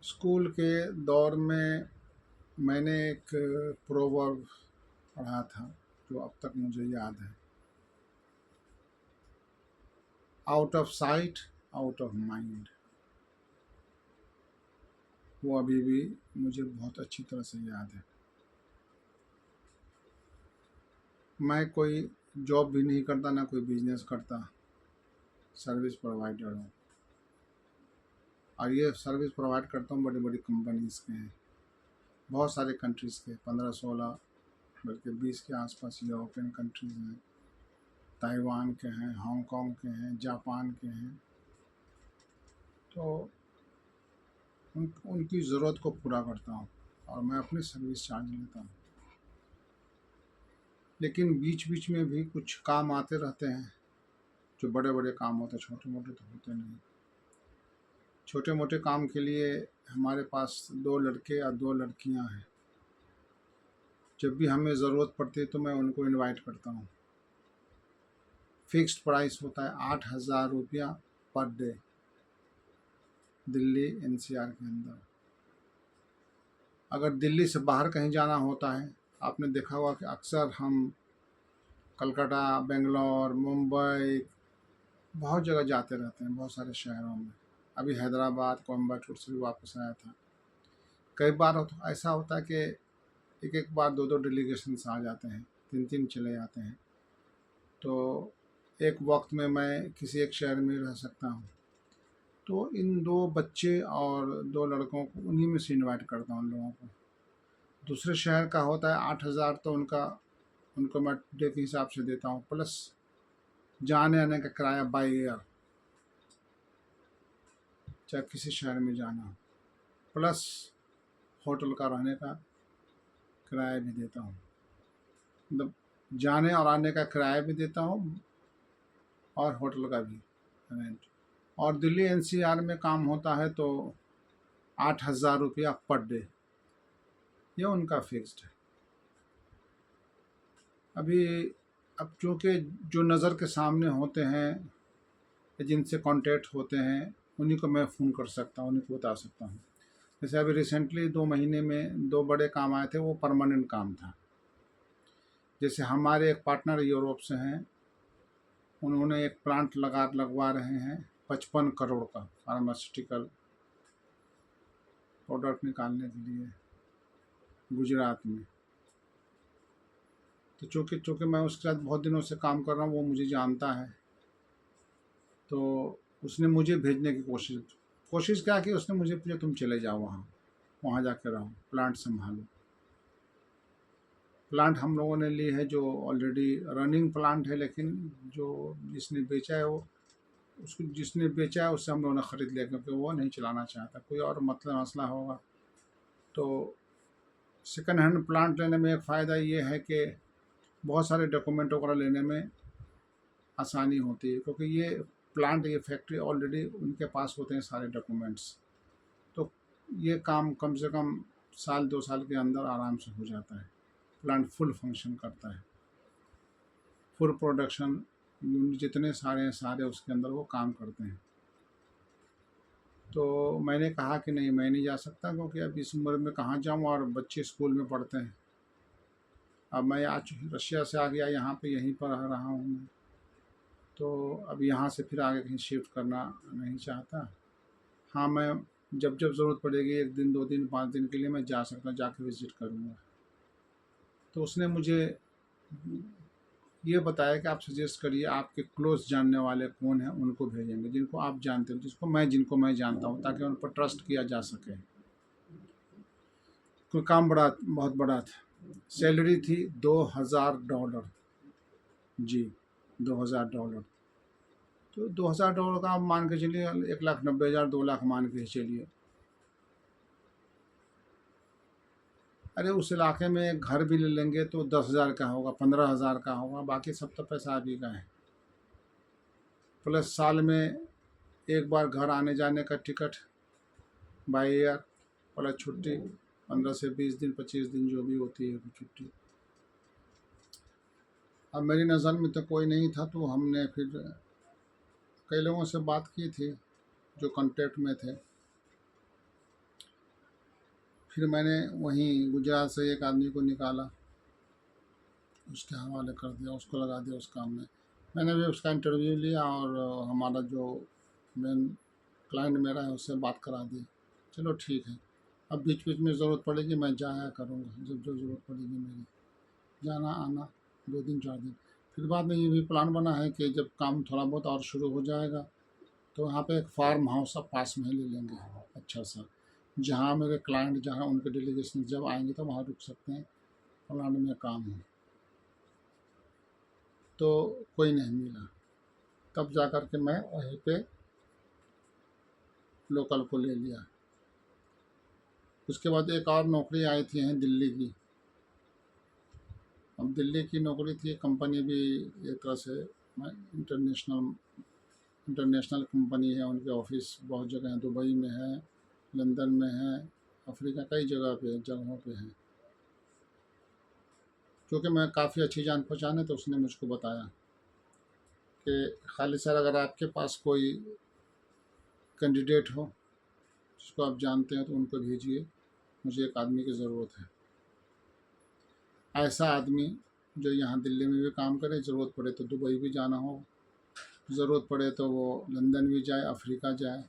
School के दौर में मैंने एक प्रोवर्ब पढ़ा था जो अब तक मुझे याद है। Out of sight out of mind. वो अभी भी मुझे बहुत अच्छी तरह से याद है। मैं कोई जॉब भी नहीं करता, ना कोई बिजनेस करता, सर्विस प्रोवाइडर हूँ। और ये सर्विस प्रोवाइड करता हूँ बड़ी बड़ी कंपनीज़ के हैं, बहुत सारे कंट्रीज़ के, 15-16 बल्कि 20 के आसपास यूरोपियन कंट्रीज़ हैं, ताइवान के हैं, हांगकांग के हैं, जापान के हैं। तो उनकी ज़रूरत को पूरा करता हूँ और मैं अपनी सर्विस चार्ज लेता हूँ। लेकिन बीच बीच में भी कुछ काम आते रहते हैं जो बड़े बड़े काम होते हैं, छोटे मोटे तो होते नहीं। छोटे मोटे काम के लिए हमारे पास 2 लड़के या 2 लड़कियां हैं। जब भी हमें ज़रूरत पड़ती है तो मैं उनको इनवाइट करता हूँ। फिक्स्ड प्राइस होता है 8,000 रुपया पर डे, दिल्ली एनसीआर के अंदर। अगर दिल्ली से बाहर कहीं जाना होता है, आपने देखा होगा कि अक्सर हम कलकत्ता, बेंगलोर, मुंबई, बहुत जगह जाते रहते हैं, बहुत सारे शहरों में। अभी हैदराबाद, कोयम्बटूर से भी वापस आया था। कई बार तो ऐसा होता है कि एक एक बार 2-2 डेलीगेशंस आ जाते हैं, 3-3 चले जाते हैं। तो एक वक्त में मैं किसी एक शहर में रह सकता हूँ। तो इन 2 बच्चे और 2 लड़कों को उन्हीं में से इनवाइट करता हूँ उन लोगों को। दूसरे शहर का होता है 8,000, तो उनको मैं डे के हिसाब से देता हूँ, प्लस जाने आने का किराया बाई एयर, चाहे किसी शहर में जाना हो, प्लस होटल का रहने का किराया भी देता हूँ। मतलब जाने और आने का किराया भी देता हूँ और होटल का भी रेंट। और दिल्ली एनसीआर में काम होता है तो 8,000 रुपया पर डे, ये उनका फिक्स्ड है। अब चूँकि जो नज़र के सामने होते हैं, जिनसे कांटेक्ट होते हैं, उन्हीं को मैं फ़ोन कर सकता हूँ, उन्हीं को बता सकता हूँ। जैसे अभी रिसेंटली 2 महीने में 2 बड़े काम आए थे, वो परमानेंट काम था। जैसे हमारे एक पार्टनर यूरोप से हैं, उन्होंने एक प्लांट लगवा रहे हैं 55 करोड़ का फार्मास्यूटिकल प्रोडक्ट निकालने के लिए गुजरात में। तो चूँकि मैं उसके साथ बहुत दिनों से काम कर रहा हूँ, वो मुझे जानता है। तो उसने मुझे भेजने की कोशिश क्या की, उसने मुझे पूछा तुम चले जाओ वहाँ जाकर रहो, प्लांट संभालो। प्लांट हम लोगों ने ली है जो ऑलरेडी रनिंग प्लांट है, लेकिन जिसने बेचा है उससे हम लोगों ने ख़रीद लिया, क्योंकि वो नहीं चलाना चाहता, कोई और मसला होगा। तो सेकंड हैंड प्लांट लेने में एक फ़ायदा ये है कि बहुत सारे डॉक्यूमेंट वगैरह लेने में आसानी होती है, क्योंकि ये फैक्ट्री ऑलरेडी उनके पास होते हैं सारे डॉक्यूमेंट्स। तो ये काम कम से कम 1-2 साल के अंदर आराम से हो जाता है। प्लांट फुल फंक्शन करता है, फुल प्रोडक्शन, जितने सारे हैं सारे उसके अंदर वो काम करते हैं। तो मैंने कहा कि नहीं, मैं नहीं जा सकता, क्योंकि अब इस उम्र में कहाँ जाऊँ, और बच्चे स्कूल में पढ़ते हैं। अब मैं आज रशिया से आ गया, यहाँ पे यहीं पर रह रहा हूँ मैं। तो अब यहाँ से फिर आगे कहीं शिफ्ट करना नहीं चाहता। हाँ, मैं जब ज़रूरत पड़ेगी 1 दिन, 2 दिन, 5 दिन के लिए मैं जा सकता हूँ, जाके विज़िट करूँगा। तो उसने मुझे ये बताया कि आप सजेस्ट करिए, आपके क्लोज़ जानने वाले कौन हैं, उनको भेजेंगे, जिनको आप जानते हो, जिनको मैं जानता हूँ, ताकि उन पर ट्रस्ट किया जा सके। कोई काम बहुत बड़ा था। सैलरी थी $2,000। जी, $2,000। तो $2,000 का आप मान के चलिए 1,90,000, 2 लाख मान के चलिए। अरे उस इलाके में एक घर भी ले लेंगे तो 10,000 का होगा, 15,000 का होगा, बाकी सब तो पैसा आप ही का है। प्लस साल में एक बार घर आने जाने का टिकट बाई एयर, प्लस छुट्टी 15 से 20 दिन, 25 दिन जो भी होती है छुट्टी। अब मेरी नज़र में तो कोई नहीं था, तो हमने फिर कई लोगों से बात की थी जो कांटेक्ट में थे। फिर मैंने वहीं गुजरात से एक आदमी को निकाला, उसके हवाले कर दिया, उसको लगा दिया उस काम में। मैंने भी उसका इंटरव्यू लिया और हमारा जो मेन क्लाइंट मेरा है उससे बात करा दी। चलो ठीक है, अब बीच बीच में ज़रूरत पड़ेगी मैं जाया करूँगा, जब जो ज़रूरत पड़ेगी मेरी, जाना आना 2 दिन 4 दिन। फिर बाद में ये भी प्लान बना है कि जब काम थोड़ा बहुत और शुरू हो जाएगा तो वहाँ पे एक फार्म हाउस अब पास में ही ले लेंगे अच्छा सा, जहाँ मेरे क्लाइंट जहाँ उनके डेलीगेशन जब आएंगे तो वहाँ रुक सकते हैं, फलाने में काम है। तो कोई नहीं मिला, तब जा कर के मैं वहीं पे लोकल को ले लिया। उसके बाद एक और नौकरी आई थी यहाँ दिल्ली की। अब दिल्ली की नौकरी थी, कंपनी भी एक तरह से इंटरनेशनल इंटरनेशनल कंपनी है, उनके ऑफिस बहुत जगह हैं, दुबई में है, लंदन में है, अफ्रीका कई जगहों पे है। क्योंकि मैं काफ़ी अच्छी जान पहचान है तो उसने मुझको बताया कि खालिद सर अगर आपके पास कोई कैंडिडेट हो जिसको आप जानते हैं तो उनको भेजिए, मुझे एक आदमी की ज़रूरत है, ऐसा आदमी जो यहाँ दिल्ली में भी काम करे, ज़रूरत पड़े तो दुबई भी जाना हो, ज़रूरत पड़े तो वो लंदन भी जाए, अफ्रीका जाए,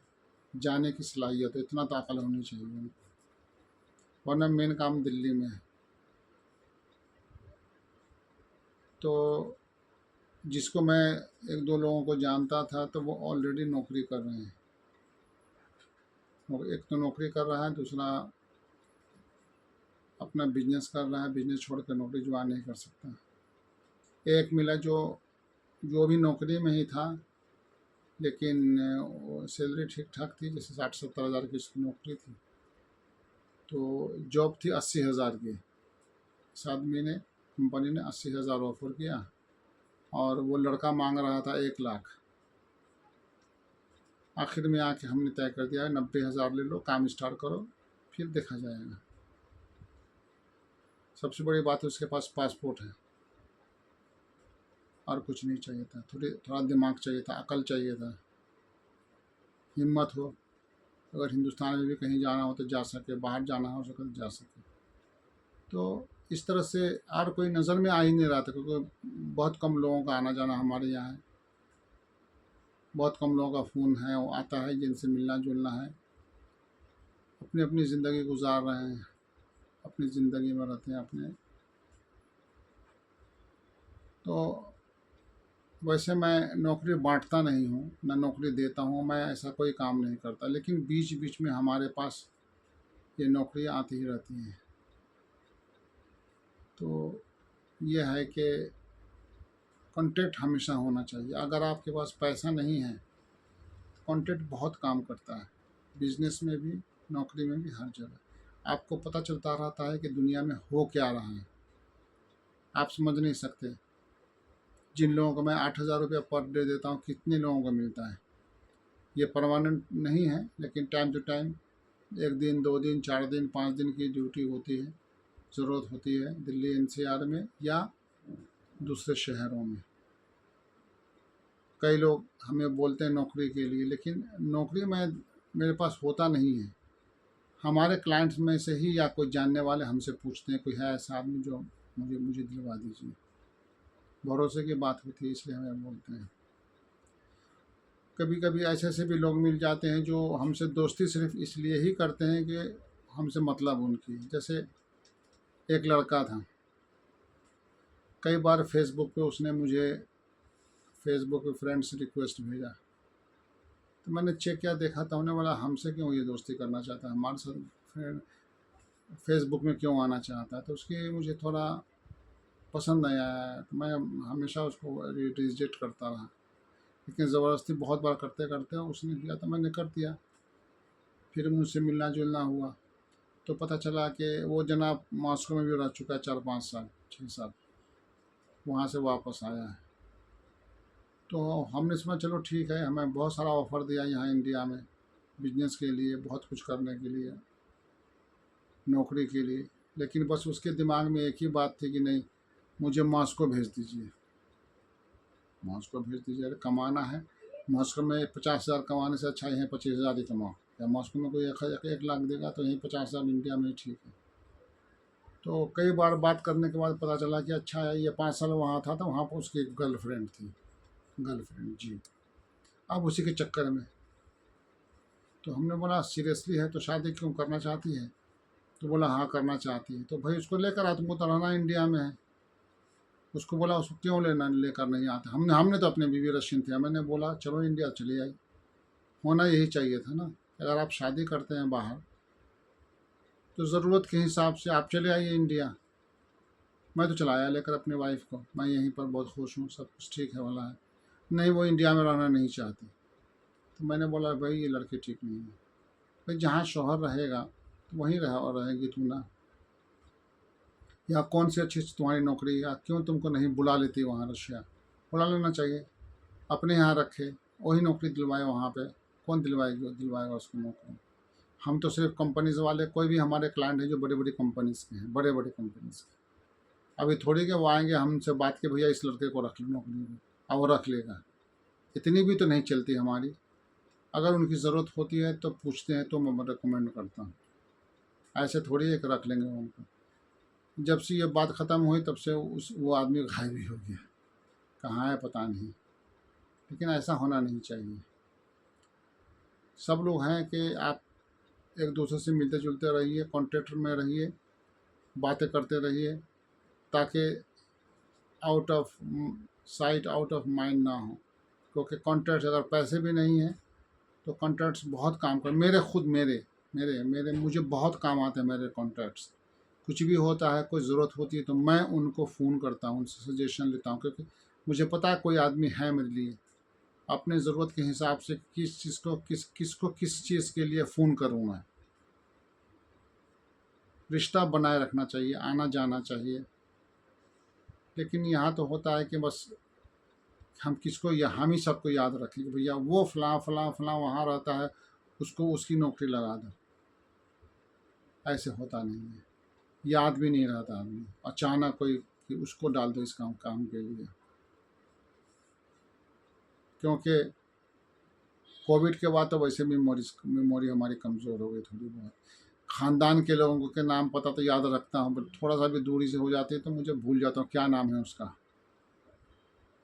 जाने की सलाहियत है, इतना तो अकल होनी चाहिए उनको, वरना मेन काम दिल्ली में है। तो जिसको मैं एक दो लोगों को जानता था तो वो ऑलरेडी नौकरी कर रहे हैं, और एक तो नौकरी कर रहा है, दूसरा अपना बिजनेस कर रहा है, बिजनेस छोड़ कर नौकरी ज्वाइन नहीं कर सकता। एक मिला जो जो भी नौकरी में ही था, लेकिन सैलरी ठीक ठाक थी, जैसे 60-70 हज़ार की उसकी नौकरी थी, तो जॉब थी 80 हज़ार की। इस आदमी ने, कंपनी ने 80 हज़ार ऑफर किया और वो लड़का मांग रहा था 1 लाख। आखिर में आके हमने तय कर दिया 90 हज़ार ले लो, काम स्टार्ट करो, फिर देखा जाएगा। सबसे बड़ी बात है उसके पास पासपोर्ट है, और कुछ नहीं चाहिए था, थोड़ा दिमाग चाहिए था, अकल चाहिए था, हिम्मत हो, अगर हिंदुस्तान में भी कहीं जाना हो तो जा सके, बाहर जाना हो सके तो जा सके। तो इस तरह से और कोई नज़र में आ ही नहीं रहा था, क्योंकि बहुत कम लोगों का आना जाना हमारे यहाँ है, बहुत कम लोगों का फ़ोन है, वो आता है जिनसे मिलना जुलना है, अपनी अपनी ज़िंदगी गुजार रहे हैं, अपनी ज़िंदगी में रहते हैं अपने। तो वैसे मैं नौकरी बांटता नहीं हूँ, ना नौकरी देता हूँ, मैं ऐसा कोई काम नहीं करता, लेकिन बीच बीच में हमारे पास ये नौकरियाँ आती ही रहती हैं। तो ये है कि कॉन्टैक्ट हमेशा होना चाहिए। अगर आपके पास पैसा नहीं है, कॉन्टैक्ट बहुत काम करता है, बिजनेस में भी, नौकरी में भी, हर जगह आपको पता चलता रहता है कि दुनिया में हो क्या रहा है, आप समझ नहीं सकते। जिन लोगों को मैं 8 हज़ार रुपया पर डे देता हूँ, कितने लोगों को मिलता है। ये परमानेंट नहीं है, लेकिन टाइम टू टाइम 1 दिन 2 दिन 4 दिन 5 दिन की ड्यूटी होती है, ज़रूरत होती है दिल्ली एनसीआर में या दूसरे शहरों में। कई लोग हमें बोलते हैं नौकरी के लिए, लेकिन नौकरी मेरे पास होता नहीं है। हमारे क्लाइंट्स में से ही या कोई जानने वाले हमसे पूछते हैं, कोई है ऐसा आदमी जो मुझे मुझे दिलवा दीजिए, भरोसे की बात होती है, इसलिए हमें बोलते हैं। कभी कभी ऐसे ऐसे भी लोग मिल जाते हैं जो हमसे दोस्ती सिर्फ इसलिए ही करते हैं कि हमसे मतलब उनकी। जैसे एक लड़का था, कई बार फेसबुक पे उसने मुझे फेसबुक पे फ्रेंड्स रिक्वेस्ट भेजा, तो मैंने चेक किया, देखा तो उन्हें बोला हमसे क्यों ये दोस्ती करना चाहता है, हमारे साथ फ्रेंड फेसबुक में क्यों आना चाहता है। तो उसकी मुझे थोड़ा पसंद नहीं आया, तो मैं हमेशा उसको रिजेक्ट करता रहा, लेकिन ज़बरदस्ती बहुत बार करते करते उसने किया तो मैंने कर दिया। फिर मुझसे मिलना जुलना हुआ तो पता चला कि वो जनाब मॉस्को में भी रह चुका है 4-5 साल 6 साल, वहाँ से वापस आया है। तो हमने समझा चलो ठीक है, हमें बहुत सारा ऑफ़र दिया यहाँ इंडिया में बिजनेस के लिए, बहुत कुछ करने के लिए, नौकरी के लिए, लेकिन बस उसके दिमाग में एक ही बात थी कि नहीं, मुझे मॉस्को भेज दीजिए, मॉस्को भेज दीजिए, अरे कमाना है, मॉस्को में 50 हज़ार कमाने से अच्छा ही है 25 हज़ार ही कमाओ। या मॉस्को में कोई 1 लाख देगा तो यहीं 50,000 इंडिया में ही ठीक है। तो कई बार बात करने के बाद पता चला कि अच्छा है, ये 5 साल वहाँ था तो वहाँ पर उसकी एक गर्लफ्रेंड थी, गर्लफ्रेंड जी। अब उसी के चक्कर में तो हमने बोला सीरियसली है तो शादी क्यों करना चाहती है? तो बोला हाँ करना चाहती है। तो भाई उसको लेकर आ, तुमको तो रहना इंडिया में है। उसको बोला उसको क्यों लेना लेकर नहीं आते? हमने हमने तो अपने बीवी रशियन थे, मैंने बोला चलो इंडिया चली आई। होना यही चाहिए था ना, अगर आप शादी करते हैं बाहर तो ज़रूरत के हिसाब से आप चले आइए इंडिया। मैं तो चला आया लेकर अपनी वाइफ को, मैं यहीं पर बहुत खुश हूँ, सब कुछ ठीक है वाला है। नहीं, वो इंडिया में रहना नहीं चाहती। तो मैंने बोला भाई ये लड़की ठीक नहीं है। भाई जहाँ शौहर रहेगा तो वहीं रह और रहेगी तू ना। या कौन सी अच्छी तुम्हारी नौकरी, या क्यों तुमको नहीं बुला लेती वहाँ रशिया? बुला लेना चाहिए, अपने यहाँ रखे, वही नौकरी दिलवाए वहाँ पे। कौन दिलवाएगा उसको नौकरी? हम तो सिर्फ कंपनीज वाले, कोई भी हमारे क्लाइंट हैं जो बड़ी बड़ी कंपनीज के हैं, बड़े बड़े कंपनीज के, अभी थोड़ी के वो आएंगे हमसे बात के भैया इस लड़के को रख लो नौकरी में, और वो रख लेगा। इतनी भी तो नहीं चलती हमारी। अगर उनकी ज़रूरत होती है तो पूछते हैं तो मैं रिकमेंड करता हूँ, ऐसे थोड़ी एक रख लेंगे उनको। जब से ये बात ख़त्म हुई तब से वो आदमी गायब ही हो गया, कहाँ है पता नहीं। लेकिन ऐसा होना नहीं चाहिए। सब लोग हैं कि आप एक दूसरे से मिलते जुलते रहिए, कॉन्टेक्ट में रहिए, बातें करते रहिए, ताकि out of sight out of mind ना हो। क्योंकि कॉन्टैक्ट्स, अगर पैसे भी नहीं हैं तो कॉन्टैक्ट्स बहुत काम कर, मेरे खुद मेरे मेरे मेरे मुझे बहुत काम आते हैं मेरे कॉन्टैक्ट्स। कुछ भी होता है, कोई ज़रूरत होती है तो मैं उनको फ़ोन करता हूँ, उनसे सजेशन लेता हूँ, क्योंकि मुझे पता है कोई आदमी है मेरे लिए। अपने ज़रूरत के हिसाब से किस चीज़ को किस चीज़ के लिए फ़ोन करूँ मैं। रिश्ता बनाए रखना चाहिए, आना जाना चाहिए। लेकिन यहाँ तो होता है कि बस हम किसको, या हम ही सबको याद रखें कि भैया वो फ़लाँ फ़लाँ फ़लाँ वहाँ रहता है, उसको उसकी नौकरी लगा दो। ऐसे होता नहीं है, याद भी नहीं रहता आदमी, अचानक कोई कि उसको डाल दो इस काम काम के लिए। क्योंकि कोविड के बाद तो वैसे मेमोरी हमारी कमज़ोर हो गई थोड़ी बहुत। ख़ानदान के लोगों के नाम पता तो याद रखता हूँ, बट थोड़ा सा भी दूरी से हो जाती है तो मुझे भूल जाता हूँ क्या नाम है उसका।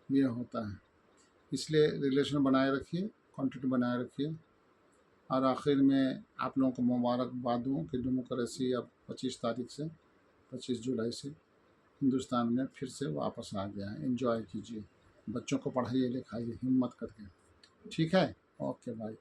ये होता है, इसलिए रिलेशन बनाए रखिए, कॉन्टेक्ट बनाए रखिए। और आखिर में आप लोगों को मुबारकबाद दूँ कि डेमोक्रेसी अब 25 तारीख से, 25 जुलाई से हिंदुस्तान में फिर से वापस आ गया है। एंजॉय कीजिए, बच्चों को पढ़ाइए लिखाइए हिम्मत करके। ठीक है, ओके बाय।